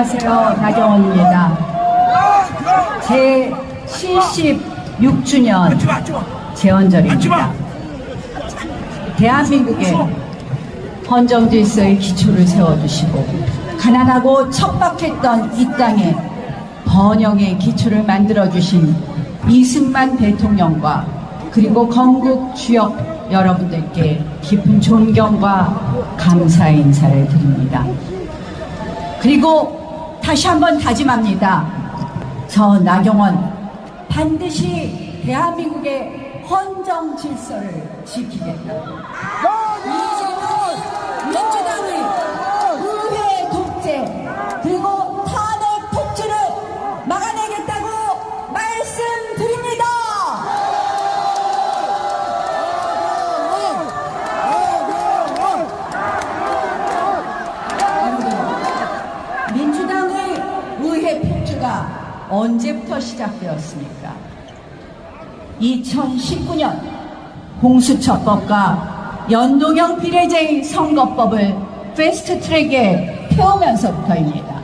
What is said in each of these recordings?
안녕하세요. 나경원입니다. 제 76주년 재헌절입니다. 대한민국의 헌정질서의 기초를 세워주시고 가난하고 척박했던 이 땅에 번영의 기초를 만들어주신 이승만 대통령과 그리고 건국 주역 여러분들께 깊은 존경과 감사의 인사를 드립니다. 그리고 다시 한번 다짐합니다. 저 나경원 반드시 대한민국의 헌정 질서를 지키겠다. 이재명이 민주당의 의회 독재 그리고 탄핵 폭주를 막아내겠다고 말씀드립니다. 민주당의 의회 폭주가 언제부터 시작되었습니까? 2019년 공수처법과 연동형 비례제 선거법을 패스트트랙에 태우면서부터입니다.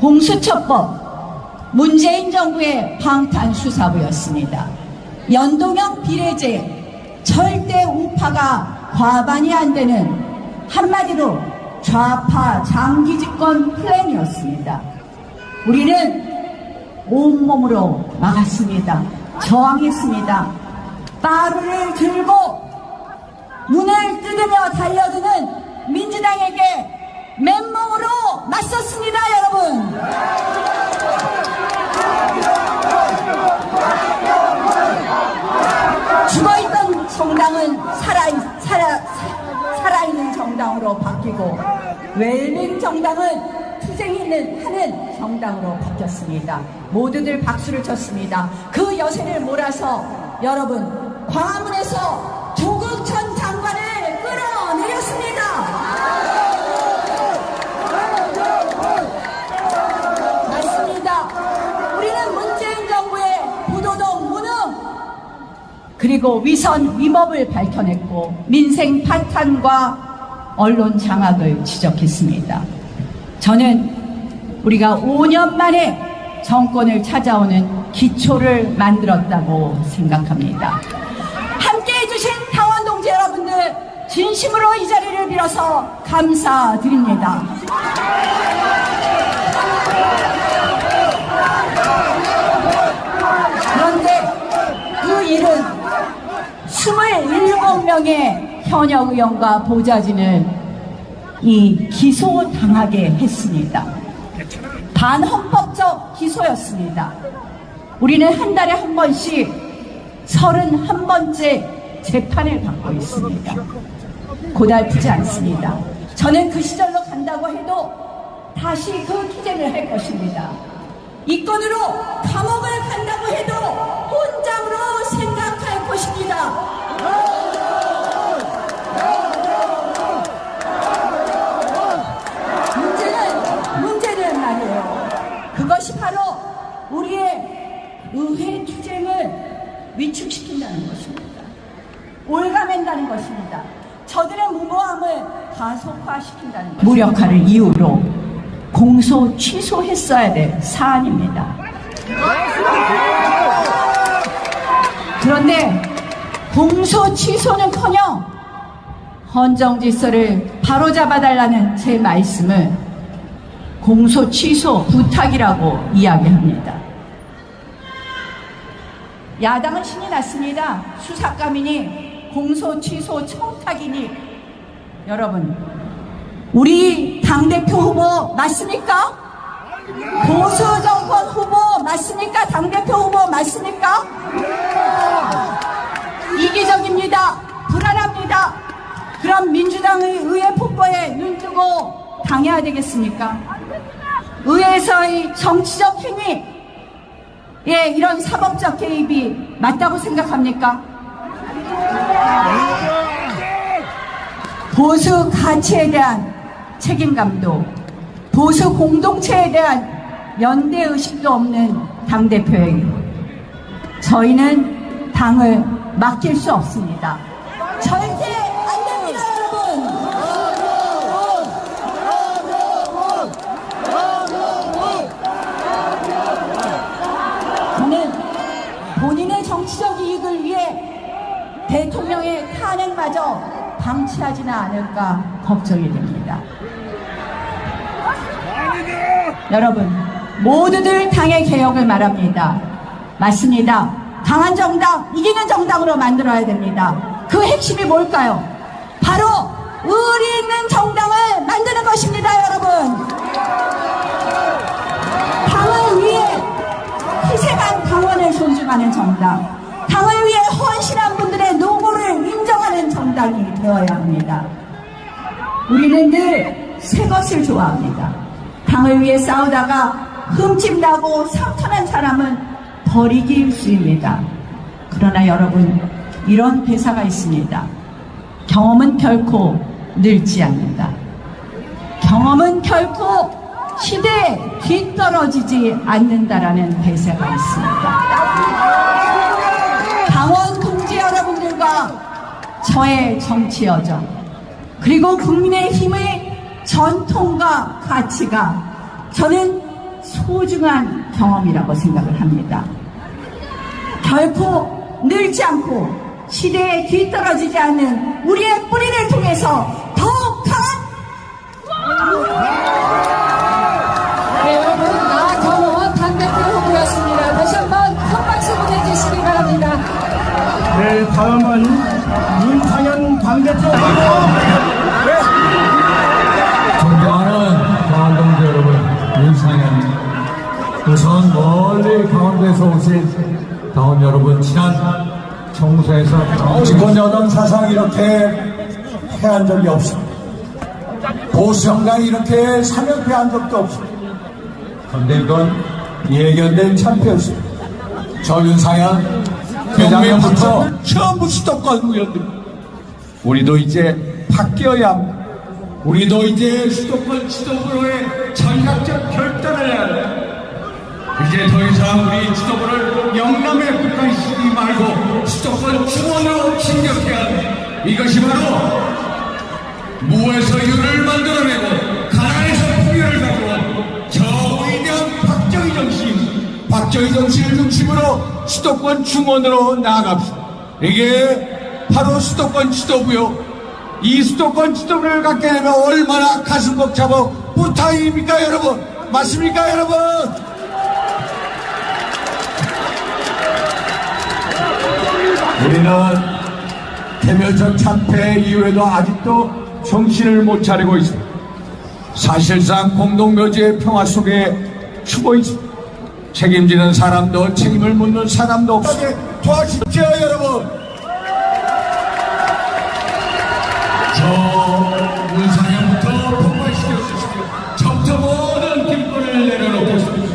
공수처법, 문재인 정부의 방탄수사부였습니다. 연동형 비례제, 절대 우파가 과반이 안 되는 한마디로 좌파 장기 집권 플랜이었습니다. 우리는 온몸으로 막았습니다. 저항했습니다. 빠루를 들고 문을 뜯으며 달려드는 민주당에게 맨몸으로 맞섰습니다, 여러분. 죽어있던 정당은 살아있는 정당으로 바뀌고 웰빙 정당은 투쟁을 하는 정당으로 바뀌었습니다. 모두들 박수를 쳤습니다. 그 여세를 몰아서 여러분 광화문에서 조국천 장관을 끌어내렸습니다. 맞습니다. 우리는 문재인 정부의 부도덕 무능 그리고 위선 위법을 밝혀냈고 민생 파탄과 언론 장악을 지적했습니다. 저는 우리가 5년 만에 정권을 찾아오는 기초를 만들었다고 생각합니다. 함께 해주신 당원 동지 여러분들 진심으로 이 자리를 빌어서 감사드립니다. 그런데 그 일은 27명의 현역 의원과 보좌진을 기소당하게 했습니다. 반헌법적 기소였습니다. 우리는 한 달에 한 번씩 31번째 재판을 받고 있습니다. 고달프지 않습니다. 저는 그 시절로 간다고 해도 다시 그 투쟁을 할 것입니다. 이 건으로 감옥을 간다고 해도 혼장으로 생각할 것입니다. 문제는 말이에요. 그것이 바로 우리의 의회 투쟁을 위축시킨다는 것입니다. 올가맨다는 것입니다. 저들의 무모함을 가속화시킨다는 것입니다. 무력화를 이유로 공소 취소했어야 될 사안입니다. 그런데 공소 취소는커녕 헌정질서를 바로잡아달라는 제 말씀을 공소 취소 부탁이라고 이야기합니다. 야당은 신이 났습니다. 수사감이니 공소 취소 청탁이니. 여러분, 우리 당대표 후보 맞습니까? 보수 정권 후보 맞습니까? 당대표 후보 맞습니까? 이기적입니다. 불안합니다. 그럼 민주당의 의회 폭거에 눈뜨고 당해야 되겠습니까? 의회에서의 정치적 행위, 이런 사법적 개입이 맞다고 생각합니까? 보수 가치에 대한 책임감도, 보수 공동체에 대한 연대의식도 없는 당대표에게 저희는 당을 맡길 수 없습니다. 절대 안 됩니다, 여러분. 대통령의 탄핵마저 방치하지는 않을까 걱정이 됩니다. 여러분, 모두들 당의 개혁을 말합니다. 맞습니다. 강한 정당, 이기는 정당으로 만들어야 됩니다. 그 핵심이 뭘까요? 바로 의리 있는 정당을 만드는 것입니다, 여러분. 당을 위해 희생한 당원을 존중하는 정당, 당을 위해 헌신한 분들의 노고를 인정하는 정당이 되어야 합니다. 우리는 늘 새 것을 좋아합니다. 당을 위해 싸우다가 흠집나고 상처난 사람은 버리기 일쑤입니다. 그러나 여러분, 이런 대사가 있습니다. 경험은 결코 늙지 않는다. 경험은 결코 시대에 뒤떨어지지 않는다라는 대사가 있습니다. 당원 동지 여러분들과 저의 정치 여정, 그리고 국민의힘의 전통과 가치가 저는 소중한 경험이라고 생각을 합니다. 결코 늙지 않고 시대에 뒤떨어지지 않는 우리의 뿌리를 통해서 더욱 강한 여러분, 나경원 당대표 후보였습니다. 다시 한번 큰 박수 보내주시기 바랍니다. 네, 다음은 윤상현 당대표 후보. 존경하는 강원동지 여러분, 윤상현. 우선 멀리 강원도에서 오신 당원 여러분, 지난 청소에서 집권여당 사상 이렇게 해한 적이 없습니다. 보수 정당이 이렇게 사면패한 적도 없습니다. 그런데 이건 예견된 참패였습니다. 저 윤상현 대장년부터 처음부터 수도권 의원입니다. 우리도 이제 바뀌어야 합니다. 우리도 이제 수도권 지도부로의 전략적 결단을 해야 합니다. 이제 더 이상 우리 지도부를 영남에 국한시키지 말고 수도권 중원으로 진격해야 합니다. 이것이 바로 무에서 유를 만들어내고 가난에서 풍요를 가져온 저 위대한 박정희 정신을 중심으로 수도권 중원으로 나아갑시다. 이게 바로 수도권 지도부요. 이 수도권 지도부를 갖게 되면 얼마나 가슴 벅차고 부탁입니까, 여러분? 맞습니까, 여러분? 우리는 개별적 참패 이후에도 아직도 정신을 못 차리고 있습니다. 사실상 공동묘지의 평화 속에 죽어 있습니다. 책임지는 사람도 책임을 묻는 사람도 없이 도와주십시오, 여러분. 저 윤상현부터 폭발시켜 주십시오. 저부터 모든 김권을 내려놓고 있습니다.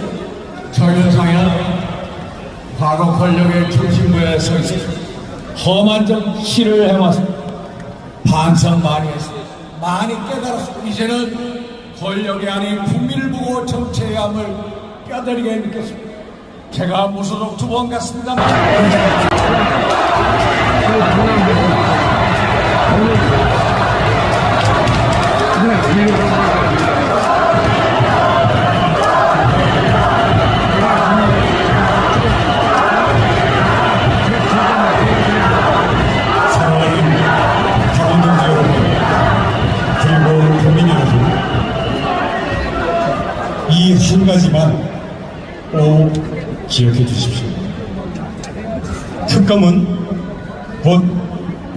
저 윤상현 과거 권력의 중심부에 서 있습니다. 험한 정치를 해왔습니다. 반성 많이 했습니다. 많이 깨달았습니다. 이제는 권력이 아닌 국민을 보고 정치해야 함을 뼈저리게 느꼈습니다. 제가 무소속 2번 갔습니다만 사랑하는 강원동지 여러분, 그리고 국민 여러분, 이 한 가지만 꼭 기억해 주십시오. 특검은 곧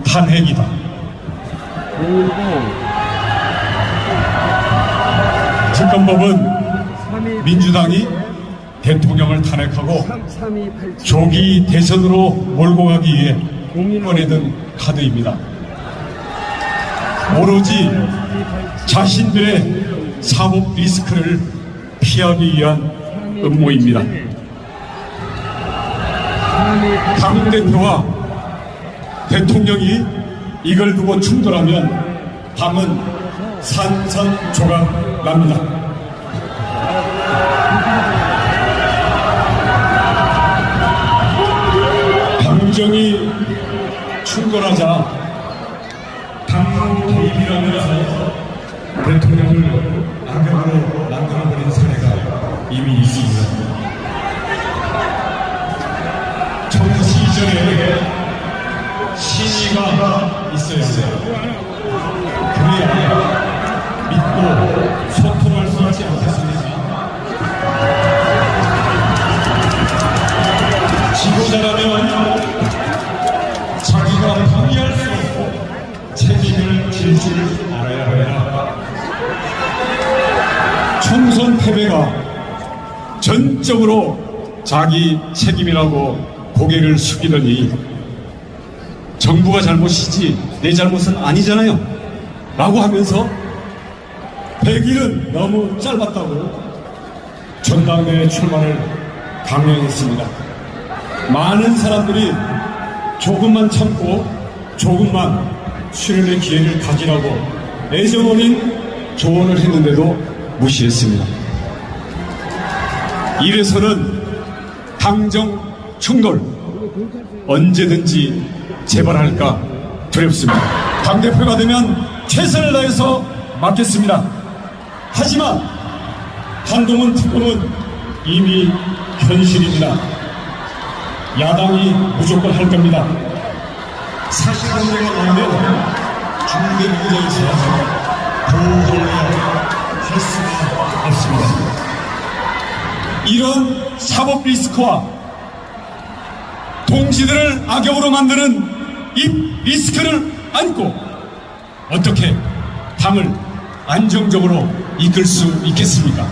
탄핵이다. 특검법은 민주당이 대통령을 탄핵하고 조기 대선으로 몰고 가기 위해 꺼내든 카드입니다. 오로지 자신들의 사법 리스크를 피하기 위한 음모입니다. 당 대표와 대통령이 이걸 두고 충돌하면 당은 산산조각 납니다. 당정이 충돌하자 당무 개입이라면서 대통령을 악역으로 만들어버린 사례가 이미 있습니다. 정치 이전에 신의가 있어야 해요. 그래야 믿고 소통할 수 있지 않겠습니까? 지도자라면 자기가 방해할 수 없고 책임을 질 줄 알아야 합니다. 총선 패배가 전적으로 자기 책임이라고 고개를 숙이더니 정부가 잘못이지 내 잘못은 아니잖아요 라고 하면서 100일은 너무 짧았다고 전당대회 출마를 강행했습니다. 많은 사람들이 조금만 참고 조금만 수련의 기회를 가지라고 애정 어린 조언을 했는데도 무시했습니다. 이래서는 당정 충돌 언제든지 재발할까 두렵습니다. 당대표가 되면 최선을 다해서 맡겠습니다. 하지만 한동훈 특검은 이미 현실입니다. 야당이 무조건 할 겁니다. 사실관계가 나오면 중대부장에서 보호하려야 할 수가 없습니다. 이런 사법 리스크와 동지들을 악역으로 만드는 이 리스크를 안고 어떻게 당을 안정적으로 이끌 수 있겠습니까?